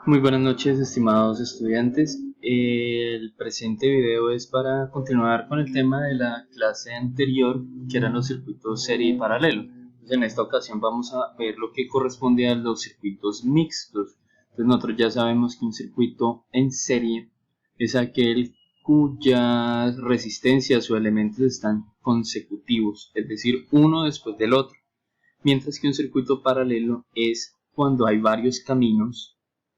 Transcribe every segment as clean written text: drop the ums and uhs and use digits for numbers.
Muy buenas noches, estimados estudiantes. El presente video es para continuar con el tema de la clase anterior, que eran los circuitos serie y paralelo. Entonces, en esta ocasión vamos a ver lo que corresponde a los circuitos mixtos. Entonces, nosotros ya sabemos que un circuito en serie es aquel cuyas resistencias o elementos están consecutivos, es decir, uno después del otro. Mientras que un circuito paralelo es cuando hay varios caminos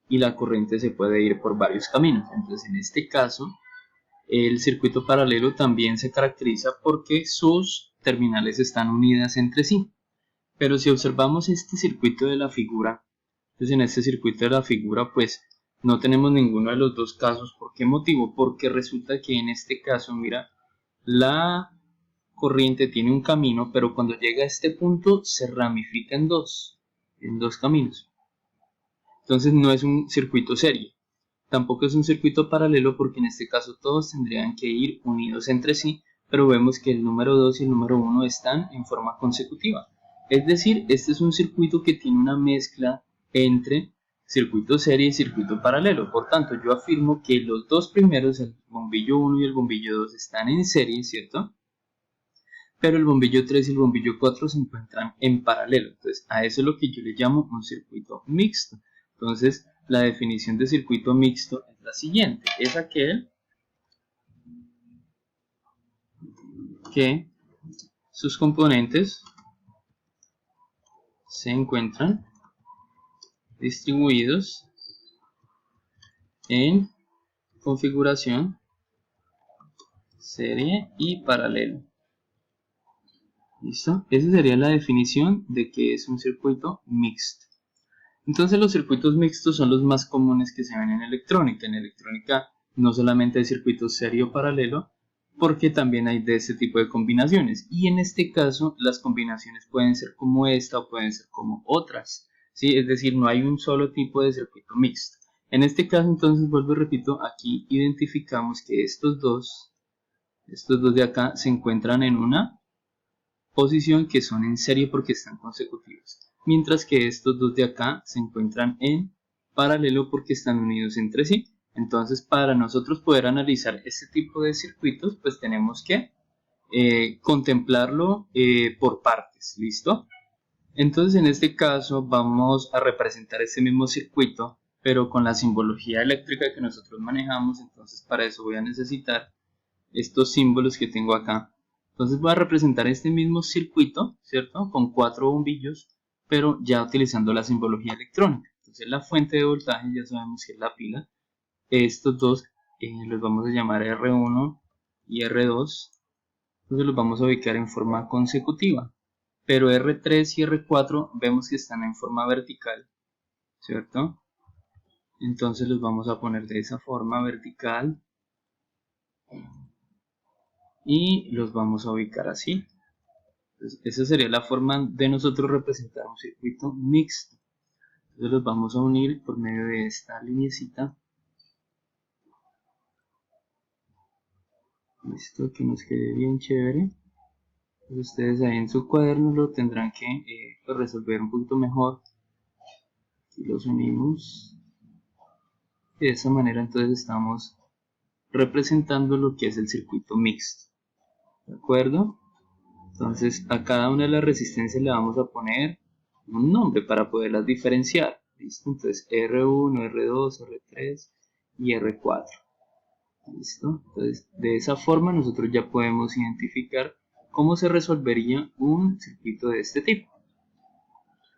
y la corriente se puede ir por varios caminos. Entonces, en este caso, el circuito paralelo también se caracteriza porque sus terminales están unidas entre sí. Pero si observamos este circuito de la figura, entonces en este circuito de la figura, pues no tenemos ninguno de los dos casos. ¿Por qué motivo? Porque resulta que en este caso, mira, la corriente tiene un camino, pero cuando llega a este punto se ramifica en dos caminos. Entonces no es un circuito serie. Tampoco es un circuito paralelo porque en este caso todos tendrían que ir unidos entre sí, pero vemos que el número 2 y el número 1 están en forma consecutiva. Es decir, este es un circuito que tiene una mezcla entre circuito serie y circuito paralelo. Por tanto, yo afirmo que los dos primeros, el bombillo 1 y el bombillo 2, están en serie, ¿cierto? Pero el bombillo 3 y el bombillo 4 se encuentran en paralelo. Entonces, a eso es lo que yo le llamo un circuito mixto. Entonces, la definición de circuito mixto es la siguiente. Es aquel que sus componentes se encuentran distribuidos en configuración serie y paralelo. ¿Listo? Esa sería la definición de que es un circuito mixto. Entonces los circuitos mixtos son los más comunes que se ven en electrónica. En electrónica no solamente hay circuitos serie o paralelo, porque también hay de este tipo de combinaciones. Y en este caso las combinaciones pueden ser como esta o pueden ser como otras. ¿Sí? Es decir, no hay un solo tipo de circuito mixto. En este caso, entonces, vuelvo y repito, aquí identificamos que estos dos de acá se encuentran en una posición que son en serie porque están consecutivos, mientras que estos dos de acá se encuentran en paralelo porque están unidos entre sí. Entonces, para nosotros poder analizar este tipo de circuitos, pues tenemos que contemplarlo por partes, ¿listo? Entonces, en este caso vamos a representar este mismo circuito, pero con la simbología eléctrica que nosotros manejamos. Entonces, para eso voy a necesitar estos símbolos que tengo acá. Entonces voy a representar este mismo circuito, ¿cierto? Con 4 bombillos, pero ya utilizando la simbología electrónica. Entonces la fuente de voltaje ya sabemos que es la pila. Estos dos los vamos a llamar R1 y R2. Entonces los vamos a ubicar en forma consecutiva. Pero R3 y R4 vemos que están en forma vertical, ¿cierto? Entonces los vamos a poner de esa forma vertical y los vamos a ubicar así. Entonces, esa sería la forma de nosotros representar un circuito mixto. Entonces los vamos a unir por medio de esta lineecita. Listo, que nos quede bien chévere. Entonces, ustedes ahí en su cuaderno lo tendrán que pues resolver un poquito mejor. Aquí los unimos. De esa manera entonces estamos representando lo que es el circuito mixto. ¿De acuerdo? Entonces a cada una de las resistencias le vamos a poner un nombre para poderlas diferenciar. ¿Listo? Entonces R1, R2, R3 y R4. ¿Listo? Entonces de esa forma nosotros ya podemos identificar cómo se resolvería un circuito de este tipo.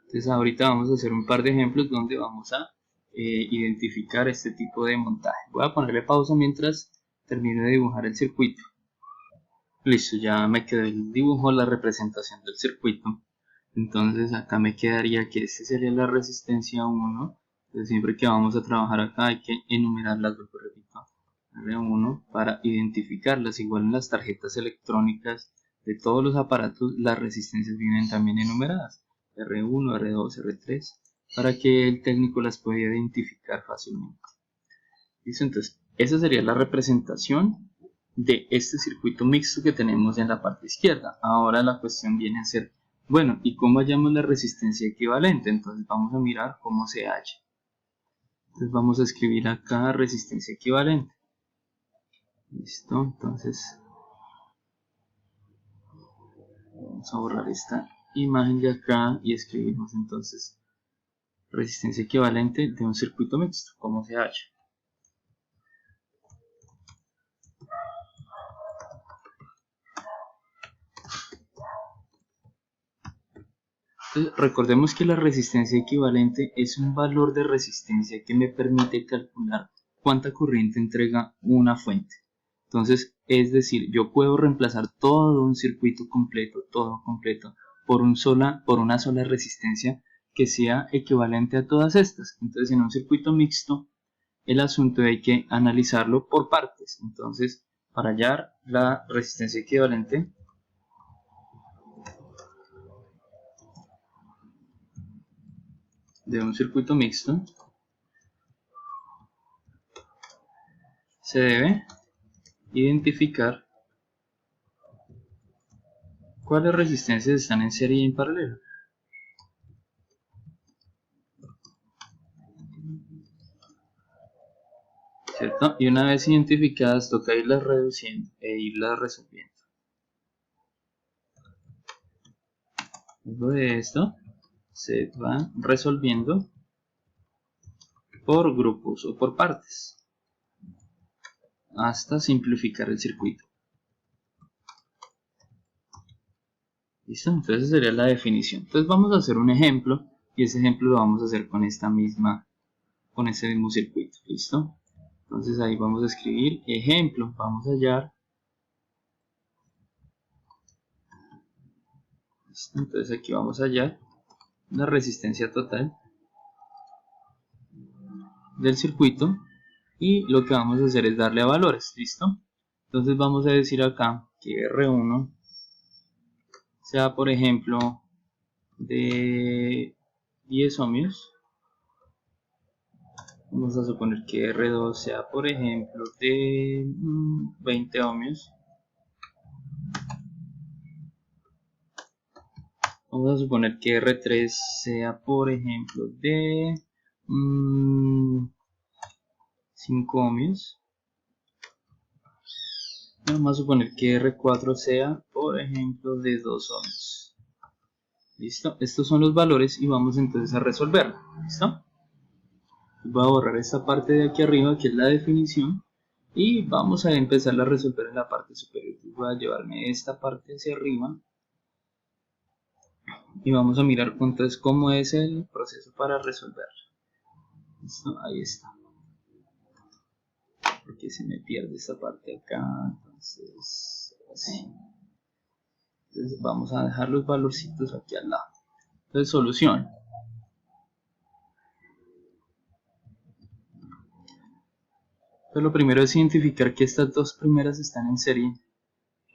Entonces ahorita vamos a hacer un par de ejemplos donde vamos a identificar este tipo de montaje. Voy a ponerle pausa mientras termino de dibujar el circuito. Listo, ya me quedó el dibujo, la representación del circuito. Entonces acá me quedaría que esta sería la resistencia 1. Entonces siempre que vamos a trabajar acá hay que enumerarlas, vuelvo repito, R1 para identificarlas. Igual en las tarjetas electrónicas de todos los aparatos las resistencias vienen también enumeradas. R1, R2, R3 para que el técnico las pueda identificar fácilmente. ¿Listo? Entonces esa sería la representación de este circuito mixto que tenemos en la parte izquierda. Ahora la cuestión viene a ser, bueno, ¿y cómo hallamos la resistencia equivalente? Entonces vamos a mirar cómo se halla. Entonces vamos a escribir acá resistencia equivalente. Listo, entonces vamos a borrar esta imagen de acá y escribimos entonces resistencia equivalente de un circuito mixto, como se halla. Entonces, recordemos que la resistencia equivalente es un valor de resistencia que me permite calcular cuánta corriente entrega una fuente. Entonces, es decir, yo puedo reemplazar todo un circuito completo, todo completo, por una sola resistencia que sea equivalente a todas estas. Entonces, en un circuito mixto, el asunto hay que analizarlo por partes. Entonces, para hallar la resistencia equivalente, de un circuito mixto, se debe identificar cuáles resistencias están en serie y en paralelo. ¿Cierto? Y una vez identificadas, toca irlas reduciendo e irlas resolviendo. Luego de esto, se va resolviendo por grupos o por partes hasta simplificar el circuito. ¿Listo? Entonces esa sería la definición. Entonces vamos a hacer un ejemplo y ese ejemplo lo vamos a hacer con ese mismo circuito. ¿Listo? Entonces ahí vamos a escribir ejemplo, vamos a hallar. ¿Listo? Entonces aquí vamos a hallar la resistencia total del circuito y lo que vamos a hacer es darle a valores. ¿Listo? Entonces vamos a decir acá que R1 sea, por ejemplo, de 10 ohmios. Vamos a suponer que R2 sea, por ejemplo, de 20 ohmios. Vamos a suponer que R3 sea, por ejemplo, de 5 ohmios. Vamos a suponer que R4 sea, por ejemplo, de 2 ohmios. ¿Listo? Estos son los valores y vamos entonces a resolverlo. ¿Listo? Voy a borrar esta parte de aquí arriba que es la definición y vamos a empezar a resolver en la parte superior. Voy a llevarme esta parte hacia arriba y vamos a mirar entonces cómo es el proceso para resolverlo. ¿Listo? Ahí está. Porque se me pierde esta parte acá, entonces así. Entonces vamos a dejar los valorcitos aquí al lado. Entonces solución. Entonces lo primero es identificar que estas dos primeras están en serie,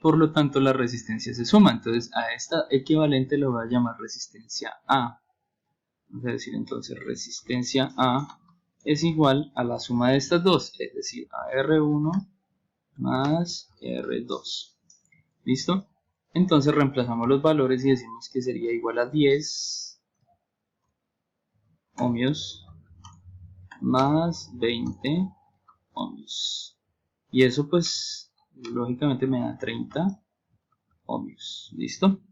por lo tanto la resistencia se suma. Entonces a esta equivalente lo voy a llamar resistencia A. Vamos a decir entonces resistencia A es igual a la suma de estas dos, es decir, a R1 más R2. ¿Listo? Entonces reemplazamos los valores y decimos que sería igual a 10 ohmios más 20 ohmios. Y eso pues lógicamente me da 30 ohmios. ¿Listo?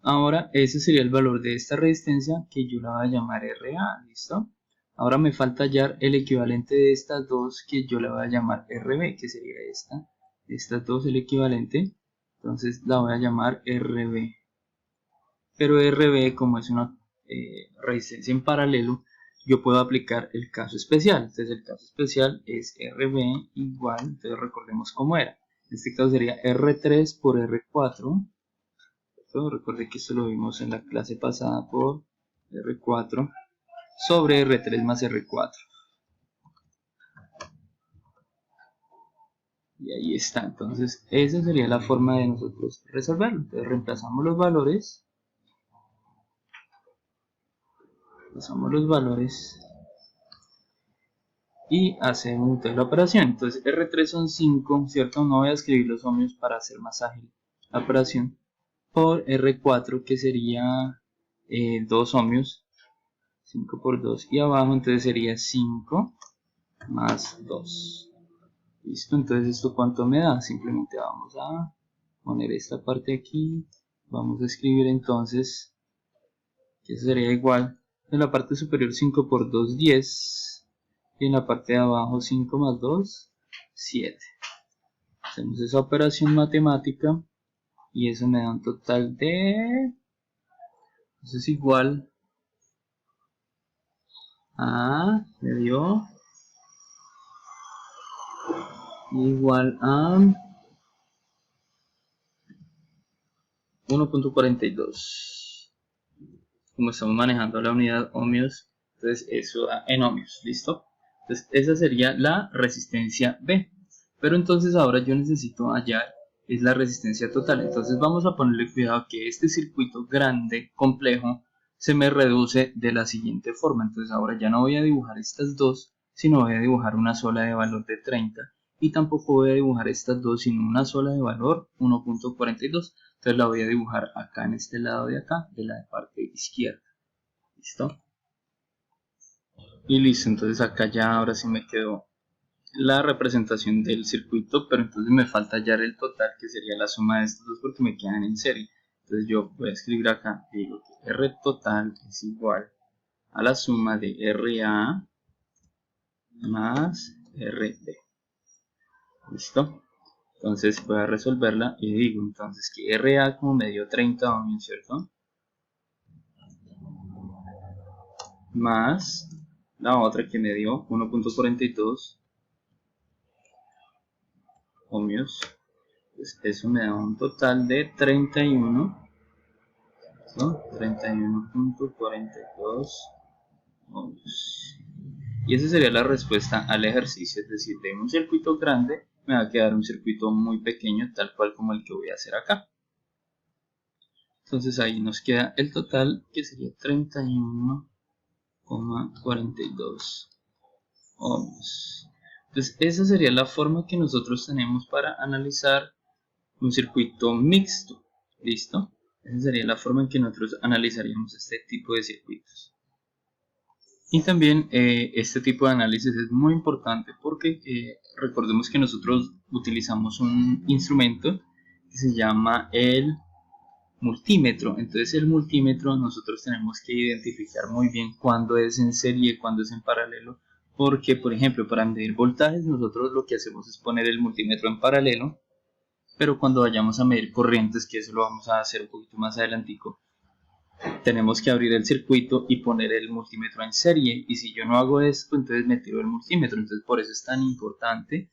Ahora ese sería el valor de esta resistencia que yo la voy a llamar RA. ¿Listo? Ahora me falta hallar el equivalente de estas dos que yo la voy a llamar RB, que sería esta. Estas dos el equivalente. Entonces la voy a llamar RB. Pero RB, como es una resistencia en paralelo, yo puedo aplicar el caso especial. Entonces el caso especial es RB igual, entonces recordemos cómo era. En este caso sería R3 por R4. Recuerde que esto lo vimos en la clase pasada por R4 sobre R3 más R4. Y ahí está. Entonces esa sería la forma de nosotros resolverlo. Entonces reemplazamos los valores. Y hacemos entonces la operación. Entonces R3 son 5, ¿cierto? No voy a escribir los ohmios para hacer más ágil la operación. Por R4 que sería 2 ohmios, 5 por 2 y abajo entonces sería 5 más 2. Listo, entonces esto cuánto me da, simplemente vamos a poner esta parte aquí, vamos a escribir entonces que sería igual en la parte superior 5 por 2 10 y en la parte de abajo 5 más 2 7. Hacemos esa operación matemática y eso me da un total de, eso es igual a, me dio igual a 1.42. Como estamos manejando la unidad ohmios, entonces eso da en ohmios, ¿listo? Entonces esa sería la resistencia B. Pero entonces ahora yo necesito hallar es la resistencia total. Entonces vamos a ponerle cuidado que este circuito grande, complejo, se me reduce de la siguiente forma. Entonces ahora ya no voy a dibujar estas dos, sino voy a dibujar una sola de valor de 30. Y tampoco voy a dibujar estas dos, sino una sola de valor 1.42. Entonces la voy a dibujar acá en este lado de acá, de la parte izquierda. ¿Listo? Y listo, entonces acá ya ahora sí me quedó la representación del circuito, pero entonces me falta hallar el total, que sería la suma de estos dos porque me quedan en serie. Entonces yo voy a escribir acá, digo que R total es igual a la suma de RA más RB. ¿Listo? Entonces voy a resolverla y digo entonces que RA como me dio 30 ohmios, ¿cierto? Más la otra que me dio 1.42 ohmios. Pues eso me da un total de 31, ¿no? 31.42 ohmios. Y esa sería la respuesta al ejercicio, es decir, de un circuito grande me va a quedar un circuito muy pequeño, tal cual como el que voy a hacer acá. Entonces ahí nos queda el total, que sería 31,42 ohmios. Entonces esa sería la forma que nosotros tenemos para analizar un circuito mixto. ¿Listo? Esa sería la forma en que nosotros analizaríamos este tipo de circuitos. Y también este tipo de análisis es muy importante porque recordemos que nosotros utilizamos un instrumento que se llama el multímetro. Entonces el multímetro nosotros tenemos que identificar muy bien cuándo es en serie, cuándo es en paralelo, porque por ejemplo para medir voltajes nosotros lo que hacemos es poner el multímetro en paralelo, pero cuando vayamos a medir corrientes, que eso lo vamos a hacer un poquito más adelantico, tenemos que abrir el circuito y poner el multímetro en serie, y si yo no hago esto entonces me tiro el multímetro. Entonces por eso es tan importante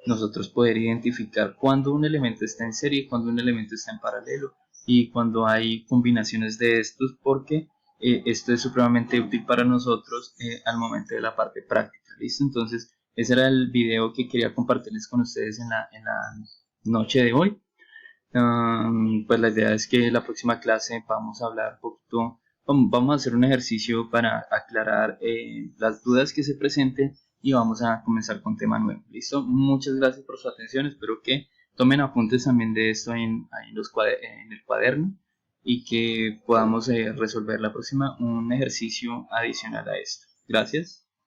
nosotros poder identificar cuando un elemento está en serie y cuando un elemento está en paralelo y cuando hay combinaciones de estos, porque esto es supremamente útil para nosotros al momento de la parte práctica. ¿Listo? Entonces ese era el video que quería compartirles con ustedes en la noche de hoy. Pues la idea es que la próxima clase vamos a hablar un poquito, vamos a hacer un ejercicio para aclarar las dudas que se presenten y vamos a comenzar con tema nuevo. ¿Listo? Muchas gracias por su atención, espero que tomen apuntes también de esto en el cuaderno y que podamos resolver la próxima un ejercicio adicional a esto. Gracias.